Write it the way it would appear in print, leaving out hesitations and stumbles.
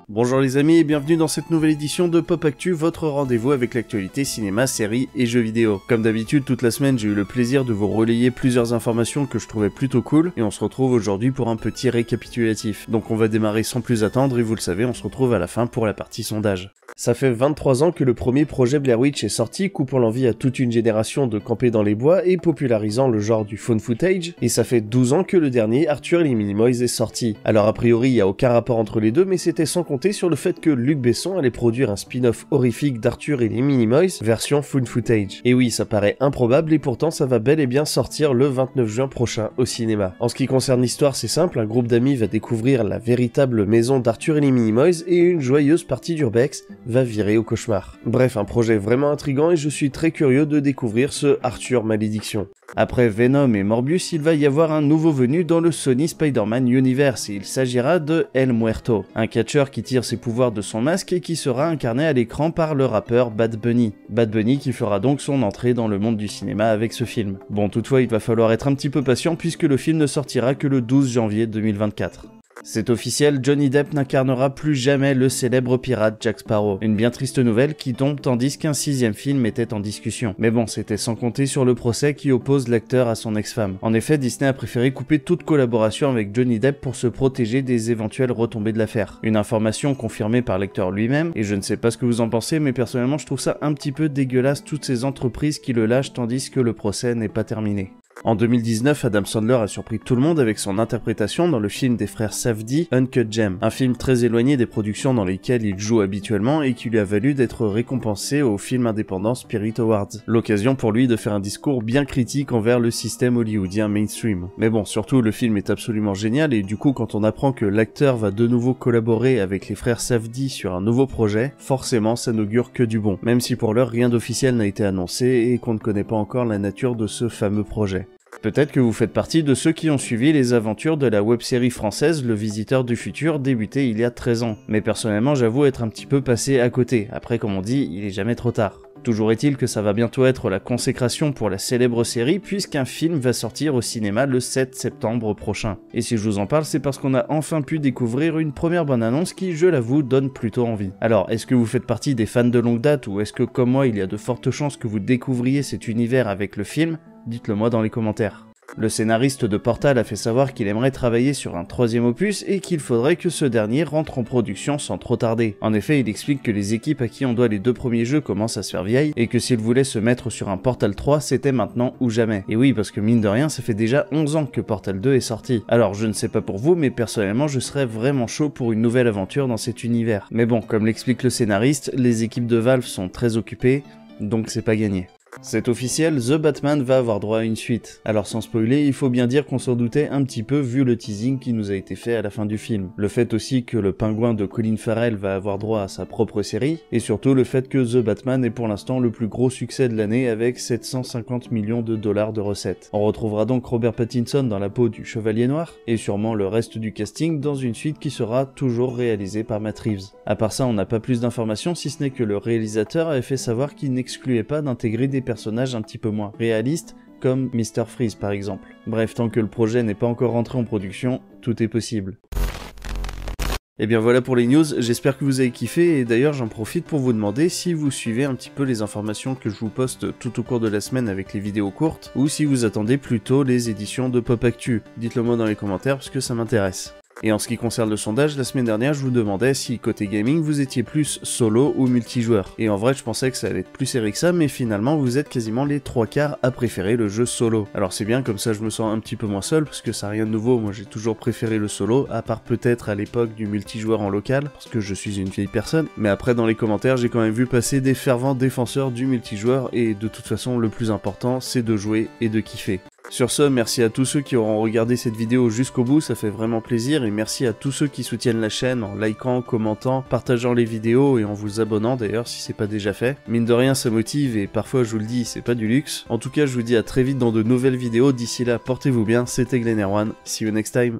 Bonjour les amis et bienvenue dans cette nouvelle édition de Pop Actu, votre rendez-vous avec l'actualité cinéma, séries et jeux vidéo. Comme d'habitude, toute la semaine, j'ai eu le plaisir de vous relayer plusieurs informations que je trouvais plutôt cool, et on se retrouve aujourd'hui pour un petit récapitulatif. Donc on va démarrer sans plus attendre, et vous le savez, on se retrouve à la fin pour la partie sondage. Ça fait 23 ans que le premier projet Blair Witch est sorti, coupant l'envie à toute une génération de camper dans les bois et popularisant le genre du found footage, et ça fait 12 ans que le dernier, Arthur et les Minimoys, est sorti. Alors a priori, il n'y a aucun rapport entre les deux, mais c'était sans compter sur le fait que Luc Besson allait produire un spin-off horrifique d'Arthur et les Minimoys, version found footage. Et oui, ça paraît improbable et pourtant ça va bel et bien sortir le 29 juin prochain au cinéma. En ce qui concerne l'histoire, c'est simple, un groupe d'amis va découvrir la véritable maison d'Arthur et les Minimoys et une joyeuse partie d'urbex va virer au cauchemar. Bref, un projet vraiment intriguant et je suis très curieux de découvrir ce Arthur Malédiction. Après Venom et Morbius, il va y avoir un nouveau venu dans le Sony Spider-Man Universe et il s'agira de El Muerto, un catcheur qui tire ses pouvoirs de son masque et qui sera incarné à l'écran par le rappeur Bad Bunny. Bad Bunny qui fera donc son entrée dans le monde du cinéma avec ce film. Bon, toutefois, il va falloir être un petit peu patient puisque le film ne sortira que le 12 janvier 2024. C'est officiel, Johnny Depp n'incarnera plus jamais le célèbre pirate Jack Sparrow. Une bien triste nouvelle qui tombe tandis qu'un 6ème film était en discussion. Mais bon, c'était sans compter sur le procès qui oppose l'acteur à son ex-femme. En effet, Disney a préféré couper toute collaboration avec Johnny Depp pour se protéger des éventuelles retombées de l'affaire. Une information confirmée par l'acteur lui-même, et je ne sais pas ce que vous en pensez, mais personnellement je trouve ça un petit peu dégueulasse toutes ces entreprises qui le lâchent tandis que le procès n'est pas terminé. En 2019, Adam Sandler a surpris tout le monde avec son interprétation dans le film des frères Safdie, Uncut Gem, un film très éloigné des productions dans lesquelles il joue habituellement et qui lui a valu d'être récompensé au film indépendant Spirit Awards. L'occasion pour lui de faire un discours bien critique envers le système hollywoodien mainstream. Mais bon, surtout le film est absolument génial et du coup quand on apprend que l'acteur va de nouveau collaborer avec les frères Safdie sur un nouveau projet, forcément ça n'augure que du bon, même si pour l'heure rien d'officiel n'a été annoncé et qu'on ne connaît pas encore la nature de ce fameux projet. Peut-être que vous faites partie de ceux qui ont suivi les aventures de la web-série française Le Visiteur du Futur, débutée il y a 13 ans. Mais personnellement, j'avoue être un petit peu passé à côté. Après, comme on dit, il est jamais trop tard. Toujours est-il que ça va bientôt être la consécration pour la célèbre série puisqu'un film va sortir au cinéma le 7 septembre prochain. Et si je vous en parle, c'est parce qu'on a enfin pu découvrir une première bande-annonce qui, je l'avoue, donne plutôt envie. Alors, est-ce que vous faites partie des fans de longue date ou est-ce que, comme moi, il y a de fortes chances que vous découvriez cet univers avec le film ? Dites-le moi dans les commentaires. Le scénariste de Portal a fait savoir qu'il aimerait travailler sur un 3e opus et qu'il faudrait que ce dernier rentre en production sans trop tarder. En effet, il explique que les équipes à qui on doit les 2 premiers jeux commencent à se faire vieilles et que s'il voulait se mettre sur un Portal 3, c'était maintenant ou jamais. Et oui, parce que mine de rien, ça fait déjà 11 ans que Portal 2 est sorti. Alors je ne sais pas pour vous, mais personnellement, je serais vraiment chaud pour une nouvelle aventure dans cet univers. Mais bon, comme l'explique le scénariste, les équipes de Valve sont très occupées, donc c'est pas gagné. C'est officiel, The Batman va avoir droit à une suite. Alors sans spoiler, il faut bien dire qu'on s'en doutait un petit peu vu le teasing qui nous a été fait à la fin du film. Le fait aussi que le pingouin de Colin Farrell va avoir droit à sa propre série, et surtout le fait que The Batman est pour l'instant le plus gros succès de l'année avec 750 millions de dollars de recettes. On retrouvera donc Robert Pattinson dans la peau du Chevalier Noir, et sûrement le reste du casting dans une suite qui sera toujours réalisée par Matt Reeves. À part ça, on n'a pas plus d'informations si ce n'est que le réalisateur avait fait savoir qu'il n'excluait pas d'intégrer des personnages un petit peu moins réalistes, comme Mr. Freeze par exemple. Bref, tant que le projet n'est pas encore rentré en production, tout est possible. Et bien voilà pour les news, j'espère que vous avez kiffé et d'ailleurs j'en profite pour vous demander si vous suivez un petit peu les informations que je vous poste tout au cours de la semaine avec les vidéos courtes, ou si vous attendez plutôt les éditions de Pop Actu. Dites-le moi dans les commentaires parce que ça m'intéresse. Et en ce qui concerne le sondage, la semaine dernière, je vous demandais si côté gaming, vous étiez plus solo ou multijoueur. Et en vrai, je pensais que ça allait être plus serré que ça, mais finalement, vous êtes quasiment les 3/4 à préférer le jeu solo. Alors c'est bien, comme ça je me sens un petit peu moins seul, parce que ça n'a rien de nouveau, moi j'ai toujours préféré le solo, à part peut-être à l'époque du multijoueur en local, parce que je suis une vieille personne. Mais après, dans les commentaires, j'ai quand même vu passer des fervents défenseurs du multijoueur, et de toute façon, le plus important, c'est de jouer et de kiffer. Sur ce, merci à tous ceux qui auront regardé cette vidéo jusqu'au bout, ça fait vraiment plaisir, et merci à tous ceux qui soutiennent la chaîne en likant, commentant, partageant les vidéos et en vous abonnant d'ailleurs si c'est pas déjà fait. Mine de rien ça motive et parfois je vous le dis, c'est pas du luxe. En tout cas je vous dis à très vite dans de nouvelles vidéos, d'ici là portez-vous bien, c'était Glenn Erwan, see you next time.